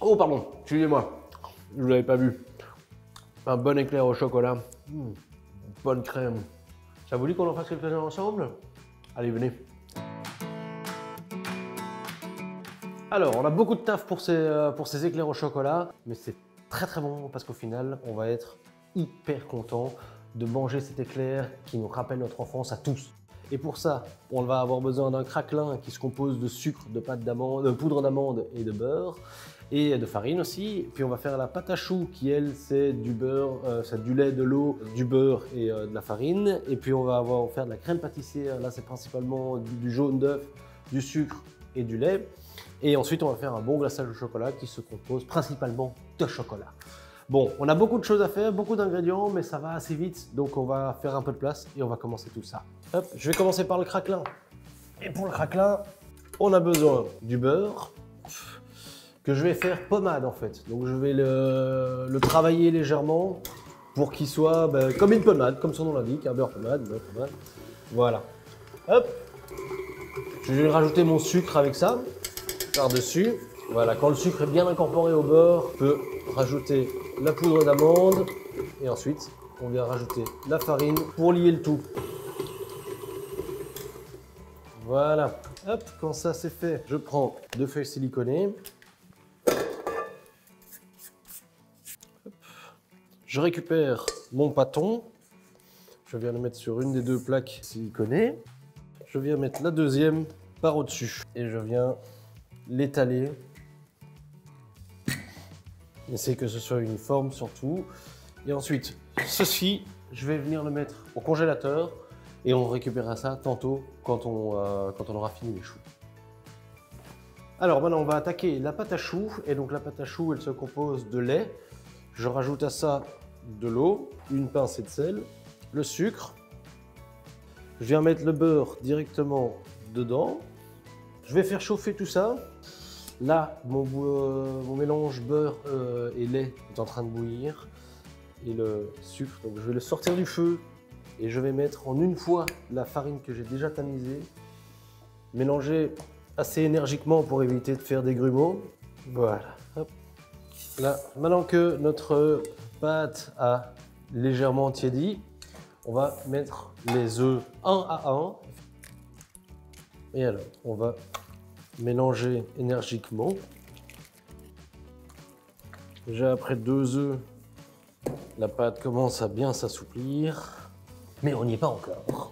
Oh pardon, excusez-moi, je ne l'avais pas vu. Un bon éclair au chocolat, bonne crème. Ça vous dit qu'on en fasse quelques-uns ensemble? Allez, venez. Alors, on a beaucoup de taf pour ces éclairs au chocolat, mais c'est très bon parce qu'au final, on va être hyper content de manger cet éclair qui nous rappelle notre enfance à tous. Et pour ça, on va avoir besoin d'un craquelin qui se compose de sucre, de pâte d'amande, de poudre d'amande et de beurre, et de farine aussi. Puis on va faire la pâte à choux qui, elle, c'est du beurre, c'est du lait, de l'eau, du beurre et de la farine. Et puis on va faire de la crème pâtissière. Là, c'est principalement du jaune d'œuf, du sucre et du lait. Et ensuite, on va faire un bon glaçage au chocolat qui se compose principalement de chocolat. Bon, on a beaucoup de choses à faire, beaucoup d'ingrédients, mais ça va assez vite. Donc on va faire un peu de place et on va commencer tout ça. Hop, je vais commencer par le craquelin. Et pour le craquelin, on a besoin du beurre que je vais faire pommade en fait. Donc je vais le travailler légèrement pour qu'il soit comme une pommade, comme son nom l'indique, un beurre pommade, Voilà. Hop. Je vais rajouter mon sucre avec ça, par-dessus. Voilà, quand le sucre est bien incorporé au beurre, on peut rajouter la poudre d'amande et ensuite on vient rajouter la farine pour lier le tout. Voilà. Hop, quand ça c'est fait, je prends 2 feuilles siliconées. Je récupère mon pâton, je viens le mettre sur une des 2 plaques siliconées. Je viens mettre la deuxième par au-dessus et je viens l'étaler. Essayez que ce soit uniforme surtout. Et ensuite, ceci, je vais venir le mettre au congélateur et on récupérera ça tantôt quand on aura fini les choux. Alors maintenant, on va attaquer la pâte à choux. Et donc la pâte à choux, elle se compose de lait. Je rajoute à ça de l'eau, une pincée de sel, le sucre. Je viens mettre le beurre directement dedans. Je vais faire chauffer tout ça. Là, mon mélange beurre et lait est en train de bouillir. Et le sucre, donc je vais le sortir du feu. Et je vais mettre en une fois la farine que j'ai déjà tamisée. Mélanger assez énergiquement pour éviter de faire des grumeaux. Voilà. Hop. Là, maintenant que notre pâte a légèrement tiédi, on va mettre les œufs un à un. Et alors, on va mélanger énergiquement. Déjà après 2 œufs, la pâte commence à bien s'assouplir, mais on n'y est pas encore.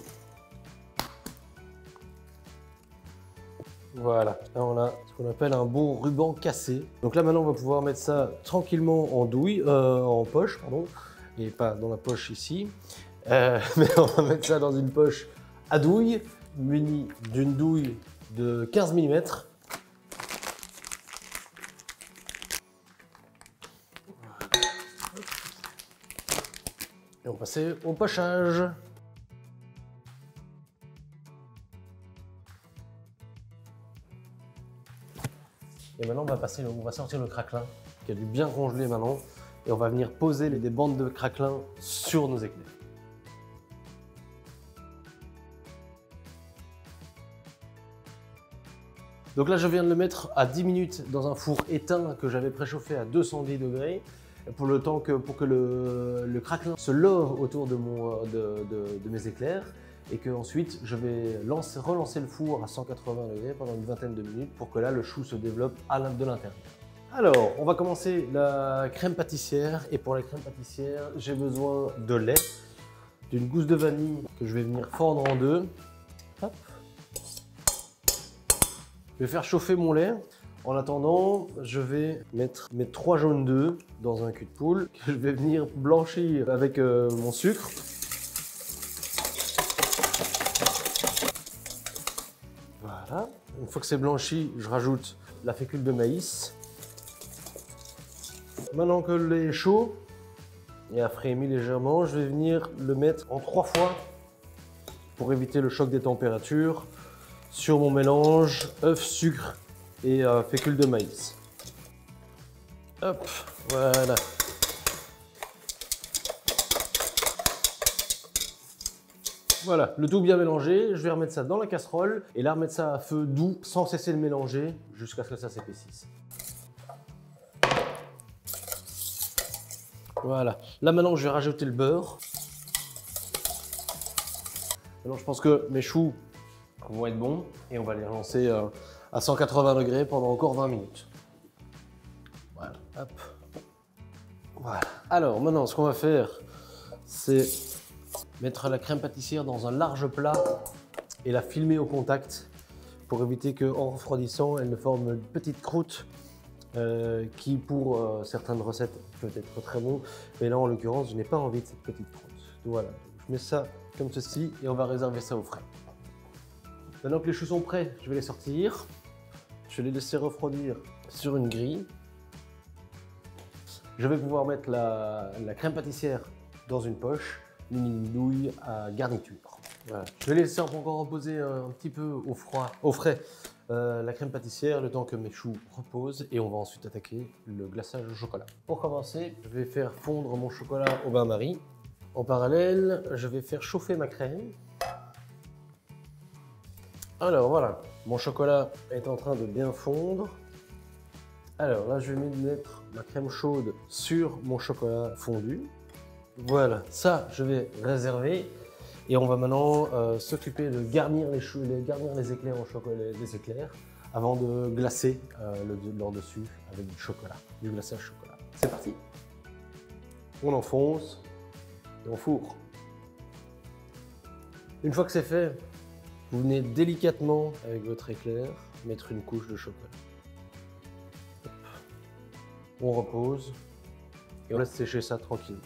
Voilà, là on a ce qu'on appelle un beau ruban cassé. Donc là maintenant on va pouvoir mettre ça tranquillement en douille, en poche, pardon, et pas dans la poche ici. Mais on va mettre ça dans une poche à douille, munie d'une douille de 15 mm. Et on va passer au pochage. Et maintenant on va sortir le craquelin qui a dû bien congeler maintenant et on va venir poser des bandes de craquelin sur nos éclairs. Donc là je viens de le mettre à 10 minutes dans un four éteint que j'avais préchauffé à 210 degrés pour que le craquelin se love autour de mes éclairs et que ensuite je vais relancer le four à 180 degrés pendant une vingtaine de minutes pour que là le chou se développe de l'intérieur. Alors, on va commencer la crème pâtissière et pour la crème pâtissière, j'ai besoin de lait, d'une gousse de vanille que je vais venir fendre en 2. Hop. Je vais faire chauffer mon lait. En attendant, je vais mettre mes 3 jaunes d'œufs dans un cul de poule que je vais venir blanchir avec mon sucre. Voilà. Une fois que c'est blanchi, je rajoute la fécule de maïs. Maintenant que le lait est chaud et a frémi légèrement, je vais venir le mettre en 3 fois pour éviter le choc des températures sur mon mélange œuf, sucre et fécule de maïs. Hop, voilà. Voilà, le tout bien mélangé, je vais remettre ça dans la casserole et là remettre ça à feu doux sans cesser de mélanger jusqu'à ce que ça s'épaississe. Voilà. Là maintenant, je vais rajouter le beurre. Maintenant, je pense que mes choux vont être bons et on va les relancer à 180 degrés pendant encore 20 minutes. Voilà. Hop. Voilà. Alors maintenant, ce qu'on va faire, c'est mettre la crème pâtissière dans un large plat et la filmer au contact pour éviter qu'en refroidissant, elle ne forme une petite croûte qui, pour certaines recettes, peut être très bon. Mais là, en l'occurrence, je n'ai pas envie de cette petite croûte. Voilà. Je mets ça comme ceci et on va réserver ça au frais. Maintenant que les choux sont prêts, je vais les sortir. Je vais les laisser refroidir sur une grille. Je vais pouvoir mettre la crème pâtissière dans une poche, une douille à garniture. Voilà. Je vais laisser encore reposer un petit peu au frais, la crème pâtissière, le temps que mes choux reposent, et on va ensuite attaquer le glaçage au chocolat. Pour commencer, je vais faire fondre mon chocolat au bain-marie. En parallèle, je vais faire chauffer ma crème. Alors voilà, mon chocolat est en train de bien fondre. Alors là, je vais mettre ma crème chaude sur mon chocolat fondu. Voilà, ça, je vais réserver. Et on va maintenant s'occuper de garnir les éclairs au chocolat, les éclairs, avant de glacer leur dessus avec du chocolat, du glaçage chocolat. C'est parti. On enfonce et on fourre. Une fois que c'est fait, vous venez délicatement avec votre éclair mettre une couche de chocolat. On repose et on laisse sécher ça tranquillement.